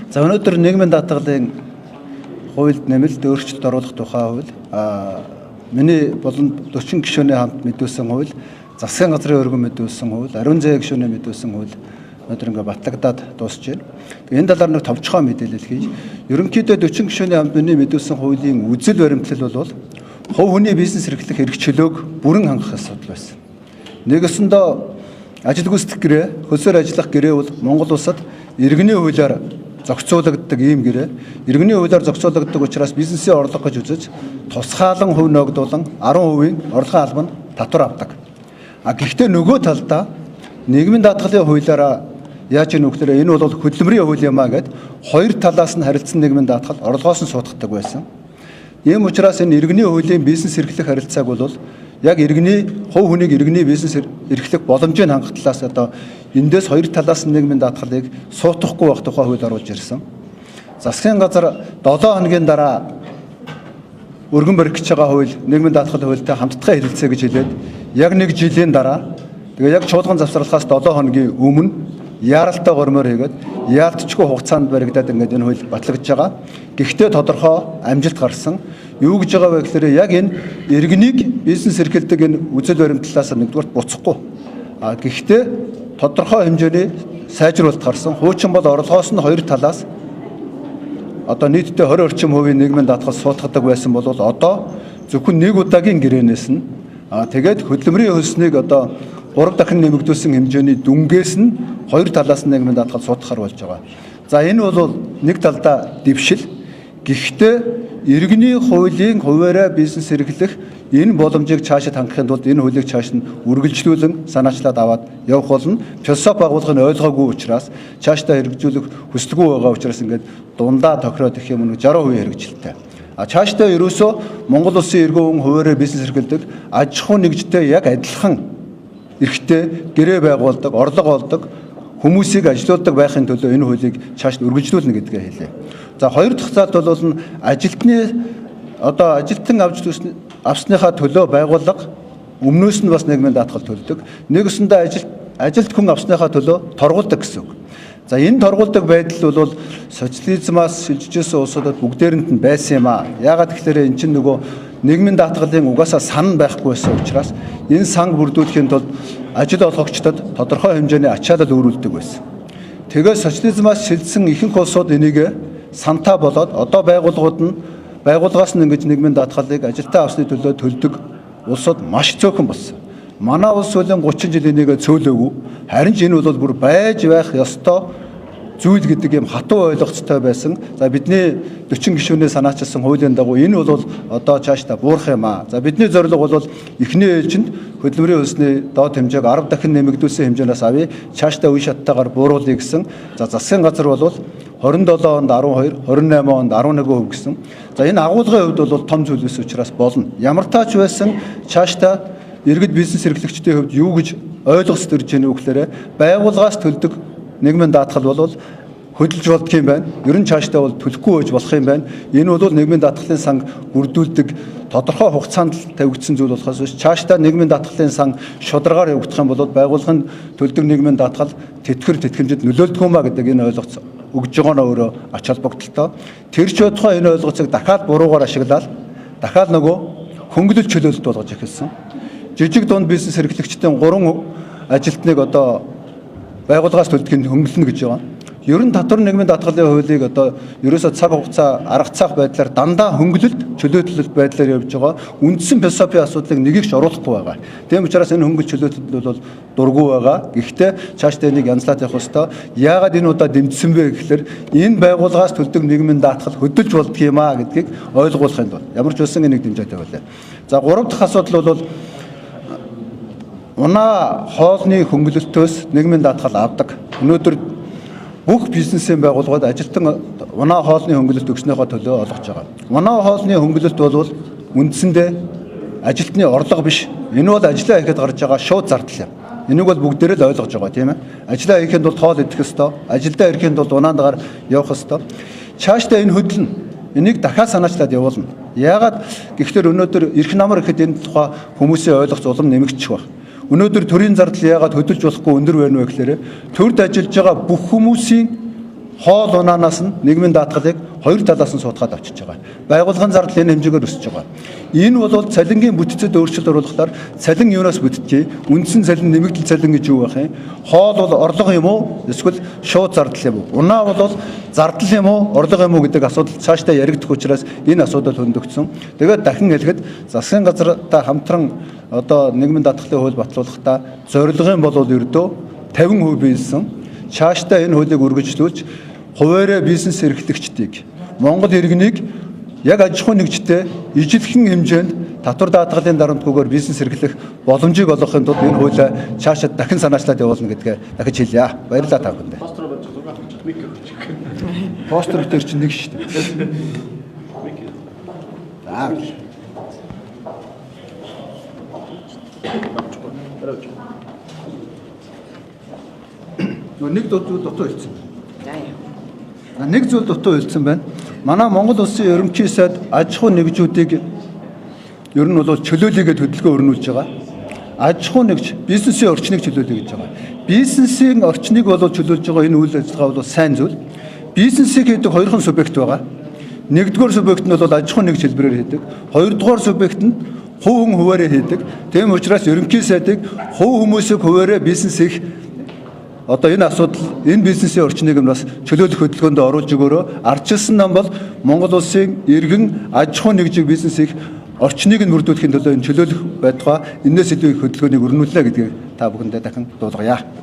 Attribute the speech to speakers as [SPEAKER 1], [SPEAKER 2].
[SPEAKER 1] За өнөөдөр нийгмийн даатгалын хуульд нэмэлт өөрчлөлт оруулах тухай хууль миний болон 40 гишүүний хамт мэдүүлсэн хууль, засгийн газрын өргөн мэдүүлсэн хууль, ариун зээг гишүүний мэдүүлсэн хууль өнөөдөр ингээ батлагдаад дуусж байна. Тэгээ энэ талаар нэг товчхон мэдээлэл хийж, ерөнхийдөө 40 гишүүний хамт миний мэдүүлсэн хуулийн үзэл баримтлал бол хувь хүний бизнес эрхлэх эрх чөлөөг бүрэн хангах асуудал байсан. Нэгэсэндээ ажил гүйцэтгэх гэрээ, хөлсөөр ажиллах гэрээ бол Монгол улсад иргэний хуулиар зохицуулагддаг ийм гэрээ. Иргэний хуулиар зохицуулагддаг учраас бизнесийн орлого гэж үзэж тусгаалan хувь ногдуулан 10% орлогын албан татвар авдаг. Гэхдээ нөгөө талдаа нийгмийн даатгалын хуулиараа яаж ийм нөхдөр энэ бол хөдөлмөрийн хууль юм а гэд хоёр талаас нь харилцсан нийгмийн даатгал орлогоос нь сууддаг байсан. Ийм учраас энэ иргэний хуулийн бизнес эрхлэх харилцааг бол яг иргэний хувь хүнийг иргэний бизнес эрхлэх боломжийг хангах талаас одоо эндээс хоёр талаас нь нийгмийн даатгалыг суутахгүй байх тухай хууль оруулж ирсэн. Засгийн газар 7 хоногийн дараа өргөн баригдаж байгаа хууль нийгмийн даатгалын хуультай хамтдаа хэлэлцээ гэж хэлээд яг 1 жилийн дараа тэгээ яг чуулган завсарлахаас 7 хоногийн өмнө яаралтай гормоор хийгээд яалтчгүй хугацаанд баригдаад ингээд энэ хууль батлагдж байгаа. Гэхдээ тодорхой амжилт гарсан. Юу гэж байгаа вэ гэхээр яг энэ иргэнийг бизнес эрхэлдэг энэ үзэл баримтлалаас нэгдүгээр буцахгүй. Гэхдээ тодорхой хэмжээний сайжруулалт гарсан. Хуучин бол орлогоос нь хоёр талаас одоо нийтдээ 20 орчим хувийн нийгмийн даатгал суулгадаг байсан бол одоо зөвхөн нэг удаагийн гэрээнээс нь тэгээд хөдөлмөрийн хөлснийг одоо 3 дахин нэмэгдүүлсэн хэмжээний дүнгээс нь хоёр талаас нь нийгмийн даатгал суудахаар болж байгаа. За энэ бол нэг талдаа дэвшил. Гэхдээ иргэний хуулийн хуваараа бизнес эрхлэх энэ боломжийг цаашид хангахын тулд энэ хуулийг цааш нь үргэлжлүүлэн санаачлаад аваад явах болно. Философи байгууллагыг ойлгоогүй учраас цаашдаа хэрэгжүүлэх хүсэлгүй байгаа учраас ингээд дундаа тохироод их юм нэг 60% хэрэгжилтэй. Цаашдаа ерөөсөө Монгол улсын иргэн хуваараа бизнес эрхэлдэг аж ахуй нэгжтэй яг адилхан эрхтэй гэрээ байгуулдаг, орлого олдог хүмүүсийг ажилуулдаг байхын төлөө энэ хуулийг цааш нь үргэлжлүүлнэ гэдгээ хэлээ. За хоёр дахь талд бол ажилтны одоо ажилтан авсныхаа төлөө байгууллага өмнөөс нь бас нийгмийн даатгал төлдөг. Нэгэсэндээ ажилт хүн авсныхаа төлөө торгуулдаг гэсэн үг. За энэ торгуулдаг байдал бол социализмаас шилжижсэн улсуудад бүгдээрэнд нь байсан юм а. Яагаад гэхээр эн чинь нөгөө нийгмийн даатгалын угаасаа сан байхгүй байсан учраас энэ санг бүрдүүлэхийн тулд ажил олгогчдод тодорхой хэмжээний ачаалал өөрүүлдэг байсан. Тэгээд социализмаас шилжсэн ихэнх улсууд энийг сантаа болоод одоо байгууллагаас нь ингэж нийгмийн даатгалыг ажилтаа авсны төлөө төлдөг улсууд маш цөөхөн болсон. Манай улс үлийн 30 жил энийг цөөлөөгүй. Харин ч энэ бол бүр байж байх ёстой зүйл гэдэг юм хатуу ойлгоцтой байсан. За бидний 40 гишүүнээ санаачилсан хуулийн дагуу энэ бол одоо цаашдаа буурах юм аа. За бидний зорилго бол эхний ээлжинд хөдөлмөрийн хөлсний доод хэмжээг 10 дахин нэмэгдүүлсэн хэмжээнээс авъя. Цаашдаа үе шаттайгаар бууруулъя гэсэн. За засгийн газар бол 27 онд 12, 28 онд 11% гэсэн. За энэ агуулгын хувьд бол том зүйл биш учраас болно. Ямар таач байсан цаашдаа иргэд бизнес эрхлэгчдийн хувьд юу гэж ойлгос төрж ийнэ гэхээр байгууллагаас төлдөг нийгмийн даатгал бол хөдөлж болдго юм байна. Ер нь цаашдаа бол төлөхгүй байж болох юм байна. Энэ бол нийгмийн даатгалын сан бүрдүүлдэг тодорхой хугацаанд тавигдсан зүйл болохоос биш цаашдаа нийгмийн даатгалын сан шударгаар явагдах юм бол байгууллагын төлдөг нийгмийн даатгал тэтгэмжид нөлөөлдөг юм а гэдэг энэ ойлголт өгж байгаа нь өөрөө ач холбогдолтой. Тэр ч тухайн энэ ойлголцыг дахиад буруугаар ашиглаад дахиад нөгөө хөнгөлөлт чөлөөлөлт болгож эхэлсэн. Жижиг дунд бизнес эрхлэгчдийн 3 ажилтныг одоо байгууллагаас төлдөг нь хөнгөлнө гэж байгаа. Ер нь татвар нийгмийн даатгалын хуулийг одоо ерөөсөө цаг хугацаа арга цаах байдлаар дандаа хөнгөлөлт чөлөөтлөлт байдлаар явж байгаа. Үндсэн философийн асуудлыг нэгийг ч оруулахгүй байгаа. Тийм учраас энэ хөнгөлөлт чөлөөтлөл бол дургүй байгаа. Гэхдээ цаашдаа энийг янзлаад явах ёстой. Яагаад энэ удаа дэмжсэн бэ гэхээр энэ байгууллагаас төлдөг нийгмийн даатгал хөдөлж болдго юм а гэдгийг ойлгуулахын тулд ямар ч үсэн энийг дэмжиж явуулаа. За 3 дахь асуудал бол унаа хоолны хөнгөлөлтөөс нийгмийн даатгал авдаг. Өнөөдөр бүх бизнесийн байгууллагууд ажилтан унаа хоолны хөнгөлөлт өгснөөхөө төлөө олгож байгаа. Унаа хоолны хөнгөлөлт бол үндсэндээ ажилтны орлого биш. Энэ бол ажиллаа хийхэд гарч байгаа шууд зардал юм. Энийг бол бүгдээрээ л ойлгож байгаа тийм ээ. Ажиллаа хийхэд бол хоол идэх ёстой. Ажилдаа ирэхэд бол унаангаар явах ёстой. Цаашдаа энэ хөдөлнө. Энийг дахиад санаачлаад явуулна. Яагаад гэхээр өнөөдөр эрх намар гэхэд энэ тухай хүмүүсийн ойлголт улам нэмэгдчих байна. Өнөөдөр төрийн зардал яагаад хөдөлж болохгүй өндөр байна вэ гэхээр төрд ажиллаж байгаа бүх хүмүүсийн хоол унаанаас нь нийгмийн даатгалыг хоёр талаас нь суудгаад авчиж байгаа. Байгууллагын зардал энэ хэмжээгээр өсөж байгаа. Энэ бол цалингийн бүтцэд өөрчлөлт оруулахаар цалин юунаас бүтдгийг, үндсэн цалин нэмэгдэл цалин гэж юу байх юм? Хоол бол орлого юм уу? Эсвэл шууд зардал юм уу? Унаа бол зардал юм уу? Орлого юм уу гэдэг асуудал цаашдаа яригдах учраас энэ асуудал хөндөгдсөн. Тэгээд дахин хэлэхэд засгийн газартай хамтран одоо нийгмийн даатгалын хууль батлуулахдаа зорилго юм бол ердөө 50% биелсэн. Цаашдаа энэ хуулийг үргэлжлүүлж хуваарь бизнес эрхлэгчдийг Монгол иргэнийг яг аж ахуй нэгжтэй ижилхэн хэмжээнд татвар даатгалын дарамтгүйгээр бизнес эрхлэх боломжийг олгохын тулд энэ хуулиа цаашаа дахин санаачлаад явуулна гэдгээ дахиж хэлье. Баярлалаа та бүхэндээ. Постэр дээр чинь нэг шүү дээ. Нэг дутуу хэлсэн. Нэг зүйл дутуу хэлсэн байна. Манай Монгол Улсын ерөнхий сайд аж ахуй нэгжүүдийг ер нь бол чөлөөлөйгээд хөдөлгөөн өрнүүлж байгаа. Аж ахуй нэгж бизнесийн орчныг чөлөөлөе гэж байгаа. Бизнесийн орчныг бол чөлөөлж байгаа энэ үйл ажиллагаа бол сайн зүйл. Бизнесийг хийдэг хоёрхан субъект байгаа. Нэгдүгээр субъект нь бол аж ахуй нэгж хэлбэрээр хийдэг. Хоёрдугаар субъект нь хувь хүн хуваарь хийдэг. Тийм учраас ерөнхий сайдыг хувь хүмүүсийг хуваарь бизнес хийх одоо энэ асуудал энэ бизнесийн орчныг бас чөлөөлөх хөдөлгөөнд оруулж өгөөрөө ардчилсан нам бол Монгол улсын иргэн аж ахуй нэгжийг бизнес хийх орчныг нь бүрдүүлэхийн төлөө энэ чөлөөлөх байтугай энэс илүү их хөдөлгөөнийг өрнүүлнэ гэдгийг та бүхэндээ дахин дуулгая.